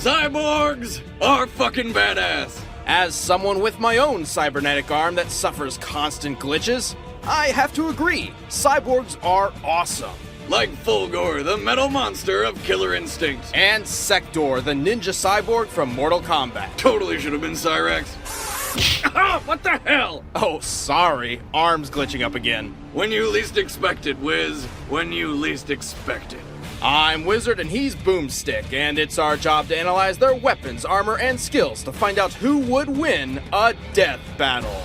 Cyborgs are fucking badass. As someone with my own cybernetic arm that suffers constant glitches, I have to agree, cyborgs are awesome. Like Fulgore, the metal monster of Killer Instinct. And Sektor, the ninja cyborg from Mortal Kombat. Totally should have been Cyrax. Ah, what the hell? Oh, sorry, arm's glitching up again. When you least expect it, Wiz. When you least expect it. I'm Wizard and he's Boomstick, and it's our job to analyze their weapons, armor, and skills to find out who would win a death battle.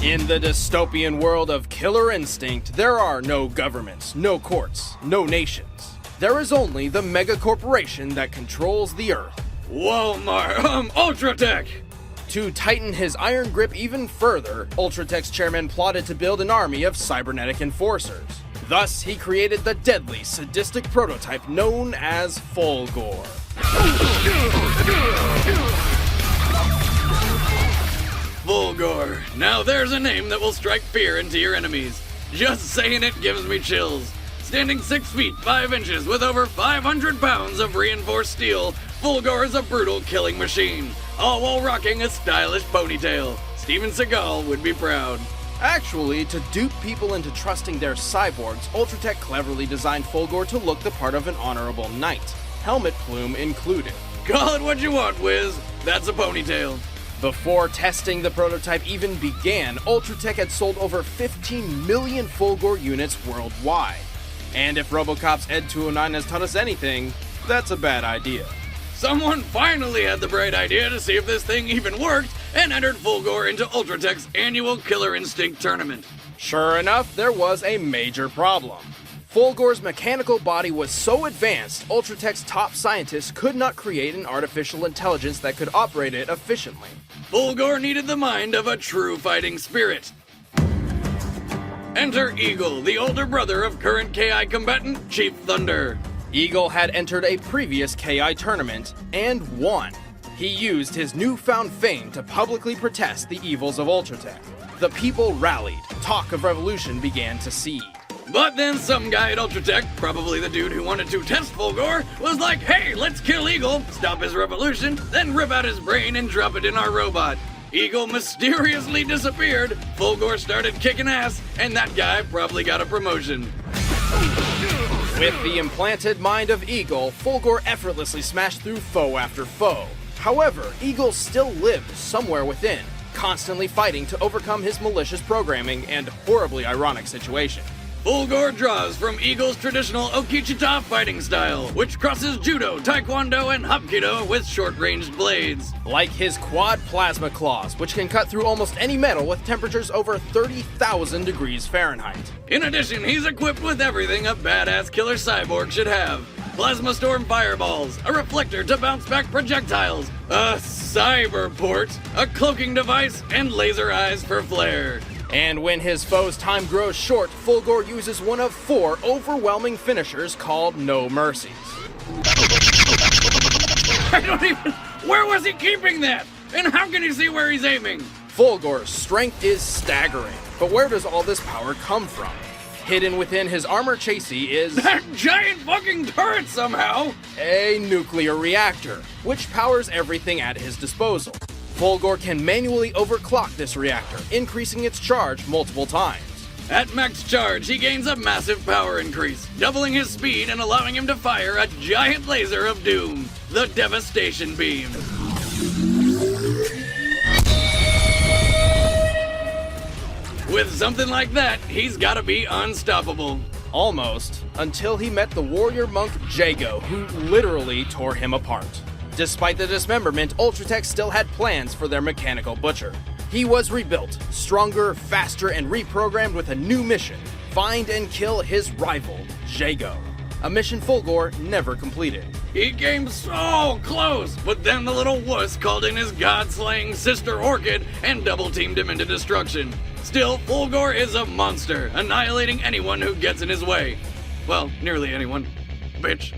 In the dystopian world of Killer Instinct, there are no governments, no courts, no nations. There is only the mega corporation that controls the Earth. Walmart, Ultratech! To tighten his iron grip even further, Ultratech's chairman plotted to build an army of cybernetic enforcers. Thus, he created the deadly, sadistic prototype known as Fulgore. Fulgore. Now there's a name that will strike fear into your enemies. Just saying it gives me chills. Standing 6 feet 5 inches with over 500 pounds of reinforced steel, Fulgore is a brutal killing machine, all while rocking a stylish ponytail. Steven Seagal would be proud. Actually, to dupe people into trusting their cyborgs, Ultratech cleverly designed Fulgore to look the part of an honorable knight, helmet plume included. Call it what you want, Wiz. That's a ponytail. Before testing the prototype even began, Ultratech had sold over 15 million Fulgore units worldwide. And if RoboCop's Ed 209 has taught us anything, that's a bad idea. Someone finally had the bright idea to see if this thing even worked and entered Fulgore into Ultratech's annual Killer Instinct tournament. Sure enough, there was a major problem. Fulgore's mechanical body was so advanced, Ultratech's top scientists could not create an artificial intelligence that could operate it efficiently. Fulgore needed the mind of a true fighting spirit. Enter Eagle, the older brother of current KI combatant Chief Thunder. Eagle had entered a previous KI tournament and won. He used his newfound fame to publicly protest the evils of Ultratech. The people rallied. Talk of revolution began to seed. But then some guy at Ultratech, probably the dude who wanted to test Fulgore, was like, hey, let's kill Eagle, stop his revolution, then rip out his brain and drop it in our robot. Eagle mysteriously disappeared, Fulgore started kicking ass, and that guy probably got a promotion. With the implanted mind of Eagle, Fulgore effortlessly smashed through foe after foe. However, Eagle still lived somewhere within, constantly fighting to overcome his malicious programming and horribly ironic situation. Fulgore draws from Eagle's traditional Okichita fighting style, which crosses Judo, Taekwondo, and Hapkido with short-ranged blades. Like his quad plasma claws, which can cut through almost any metal with temperatures over 30,000 degrees Fahrenheit. In addition, he's equipped with everything a badass killer cyborg should have. Plasma storm fireballs, a reflector to bounce back projectiles, a cyberport, a cloaking device, and laser eyes for flare. And when his foe's time grows short, Fulgore uses one of 4 overwhelming finishers called No Mercies. Where was he keeping that? And how can he see where he's aiming? Fulgore's strength is staggering, but where does all this power come from? Hidden within his armor chassis is that giant fucking turret somehow! A nuclear reactor, which powers everything at his disposal. Fulgore can manually overclock this reactor, increasing its charge multiple times. At max charge, he gains a massive power increase, doubling his speed and allowing him to fire a giant laser of doom, the Devastation Beam. With something like that, he's gotta be unstoppable. Almost, until he met the warrior monk Jago, who literally tore him apart. Despite the dismemberment, Ultratech still had plans for their mechanical butcher. He was rebuilt, stronger, faster, and reprogrammed with a new mission: find and kill his rival, Jago. A mission Fulgore never completed. He came so close, but then the little wuss called in his god-slaying sister Orchid and double-teamed him into destruction. Still, Fulgore is a monster, annihilating anyone who gets in his way. Well, nearly anyone. Bitch.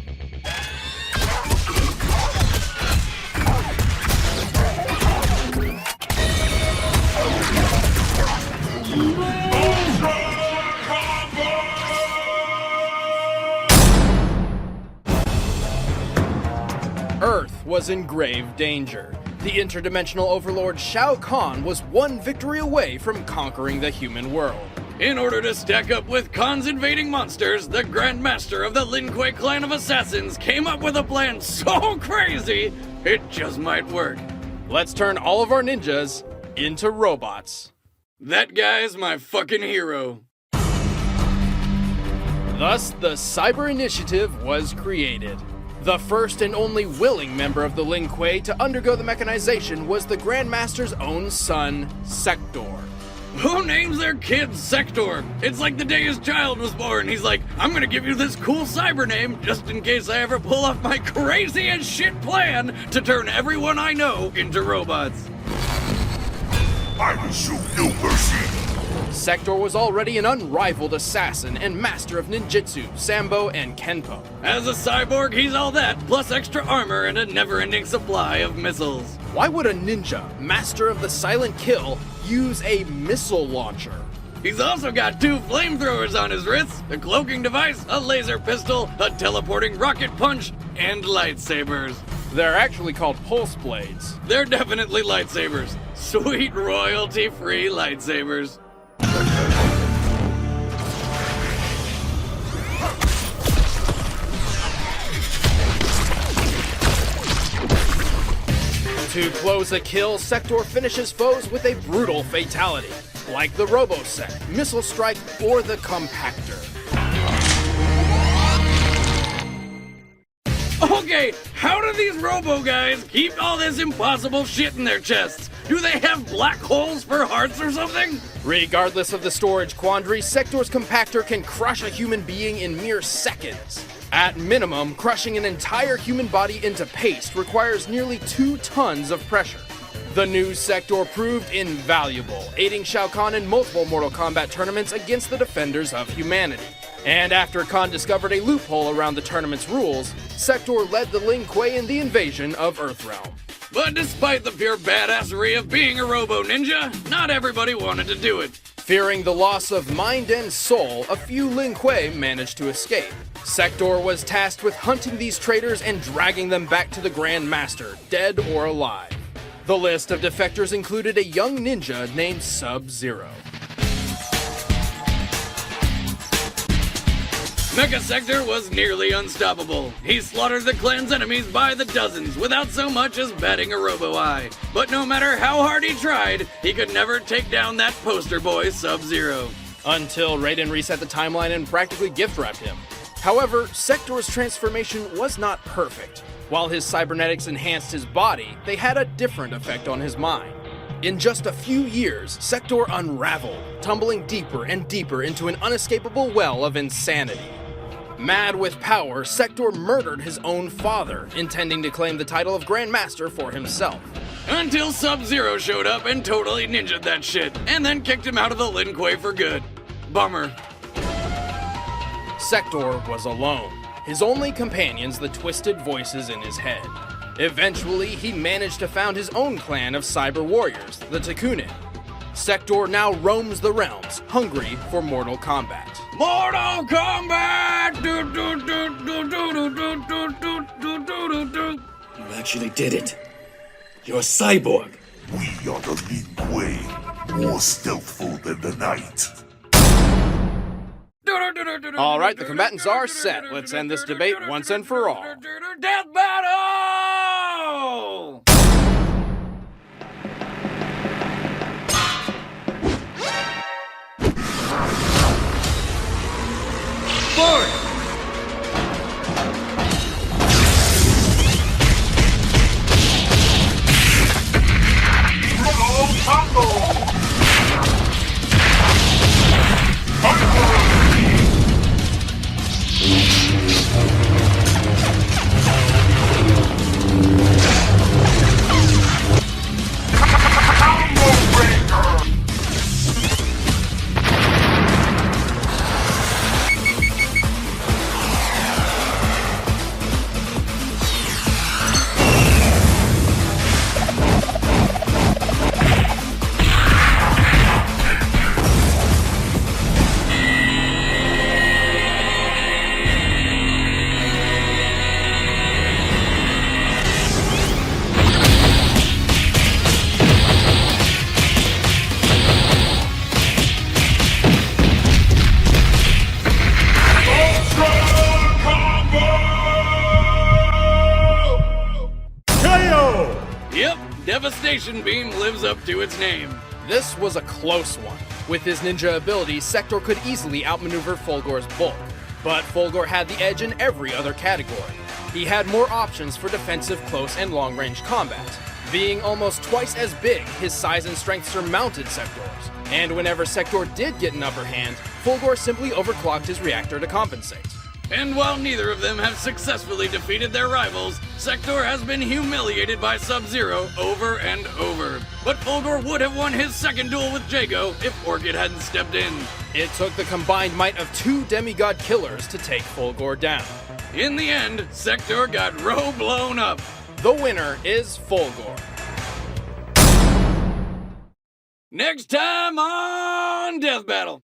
was in grave danger. The interdimensional overlord Shao Kahn was one victory away from conquering the human world. In order to stack up with Khan's invading monsters, the Grand Master of the Lin Kuei clan of assassins came up with a plan so crazy, it just might work. Let's turn all of our ninjas into robots. That guy's my fucking hero. Thus, the Cyber Initiative was created. The first and only willing member of the Lin Kuei to undergo the mechanization was the Grand Master's own son, Sektor. Who names their kid Sektor? It's like the day his child was born. He's like, I'm gonna give you this cool cyber name just in case I ever pull off my crazy as shit plan to turn everyone I know into robots. I will show no mercy. Sektor was already an unrivaled assassin and master of ninjutsu, sambo, and kenpo. As a cyborg, he's all that, plus extra armor and a never-ending supply of missiles. Why would a ninja, master of the silent kill, use a missile launcher? He's also got 2 flamethrowers on his wrists, a cloaking device, a laser pistol, a teleporting rocket punch, and lightsabers. They're actually called pulse blades. They're definitely lightsabers. Sweet royalty-free lightsabers. To close a kill, Sektor finishes foes with a brutal fatality, like the Robosec, Missile Strike, or the Compactor. Okay, how do these robo guys keep all this impossible shit in their chests? Do they have black holes for hearts or something? Regardless of the storage quandary, Sektor's Compactor can crush a human being in mere seconds. At minimum, crushing an entire human body into paste requires nearly 2 tons of pressure. The new Sektor proved invaluable, aiding Shao Kahn in multiple Mortal Kombat tournaments against the defenders of humanity. And after Kahn discovered a loophole around the tournament's rules, Sektor led the Lin Kuei in the invasion of Earthrealm. But despite the pure badassery of being a robo ninja, not everybody wanted to do it. Fearing the loss of mind and soul, a few Lin Kuei managed to escape. Sektor was tasked with hunting these traitors and dragging them back to the Grand Master, dead or alive. The list of defectors included a young ninja named Sub-Zero. Mecha Sektor was nearly unstoppable. He slaughtered the clan's enemies by the dozens without so much as batting a robo-eye. But no matter how hard he tried, he could never take down that poster boy Sub-Zero. Until Raiden reset the timeline and practically gift-wrapped him. However, Sektor's transformation was not perfect. While his cybernetics enhanced his body, they had a different effect on his mind. In just a few years, Sektor unraveled, tumbling deeper and deeper into an unescapable well of insanity. Mad with power, Sektor murdered his own father, intending to claim the title of Grand Master for himself. Until Sub-Zero showed up and totally ninja'd that shit, and then kicked him out of the Lin Kuei for good. Bummer. Sektor was alone, his only companions the twisted voices in his head. Eventually, he managed to found his own clan of cyber warriors, the Takunin. Sektor now roams the realms, hungry for Mortal Kombat. Mortal Kombat! You actually did it. You're a cyborg. We are the Lin Kuei, more stealthful than the night. All right, the combatants are set. Let's end this debate once and for all. Death battle! Fight! annihilation beam lives up to its name. This was a close one. With his ninja ability, Sektor could easily outmaneuver Fulgore's bulk. But Fulgore had the edge in every other category. He had more options for defensive close and long-range combat. Being almost twice as big, his size and strength surmounted Sektor's. And whenever Sektor did get an upper hand, Fulgore simply overclocked his reactor to compensate. And while neither of them have successfully defeated their rivals, Sektor has been humiliated by Sub-Zero over and over. But Fulgore would have won his second duel with Jago if Orchid hadn't stepped in. It took the combined might of two demigod killers to take Fulgore down. In the end, Sektor got blown up. The winner is Fulgore. Next time on Death Battle.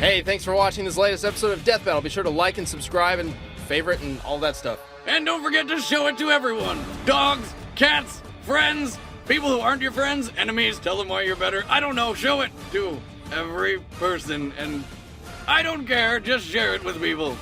Hey, thanks for watching this latest episode of Death Battle. Be sure to like and subscribe and favorite and all that stuff. And don't forget to show it to everyone. Dogs, cats, friends, people who aren't your friends, enemies, tell them why you're better. I don't know, show it to every person. And I don't care, just share it with people.